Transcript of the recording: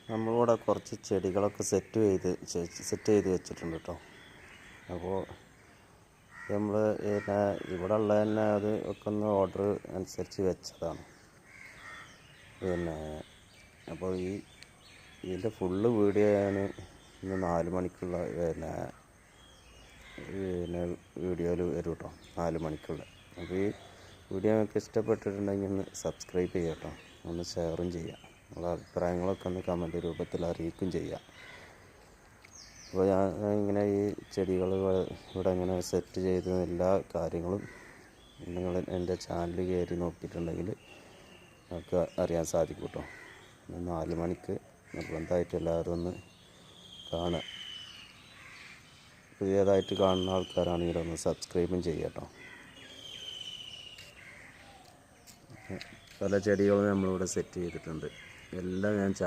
നമ്മളിവിടെ കുറച്ച് ചെടികളൊക്കെ സെറ്റ് ചെയ്ത് വെച്ചിട്ടുണ്ട് കേട്ടോ. അപ്പോൾ നമ്മൾ ഇവിടെ ഉള്ളത് തന്നെ അത് ഒക്കെ ഒന്ന് ഓർഡർ അനുസരിച്ച് വെച്ചതാണ്. അപ്പോൾ ഇതിൻ്റെ ഫുള്ള് വീഡിയോ ഞാൻ ഇന്ന് 4 മണിക്കുള്ള വീഡിയോയിൽ വരും കേട്ടോ, 4 മണിക്കുള്ള. അപ്പോൾ ഈ വീഡിയോ നിങ്ങൾക്ക് ഇഷ്ടപ്പെട്ടിട്ടുണ്ടെങ്കിൽ ഒന്ന് സബ്സ്ക്രൈബ് ചെയ്യുക കേട്ടോ, ഒന്ന് ഷെയറും ചെയ്യുക, നിങ്ങളുടെ അഭിപ്രായങ്ങളൊക്കെ ഒന്ന് കമൻറ്റ് രൂപത്തിൽ അറിയിക്കുകയും ചെയ്യുക. അപ്പോൾ ഞാൻ ഇങ്ങനെ ഈ ചെടികൾ ഇവിടെ ഇങ്ങനെ സെറ്റ് ചെയ്ത എല്ലാ കാര്യങ്ങളും നിങ്ങൾ എൻ്റെ ചാനൽ കയറി നോക്കിയിട്ടുണ്ടെങ്കിൽ നമുക്ക് അറിയാൻ സാധിക്കും കേട്ടോ. 4 മണിക്ക് നിർബന്ധമായിട്ട് എല്ലാവരും ഒന്ന് കാണുക. പുതിയതായിട്ട് കാണുന്ന ആൾക്കാരാണെങ്കിൽ ഒന്ന് സബ്സ്ക്രൈബും ചെയ്യുക കേട്ടോ. പല ചെടികളും നമ്മളിവിടെ സെറ്റ് ചെയ്തിട്ടുണ്ട്. എല്ലാം ഞാൻ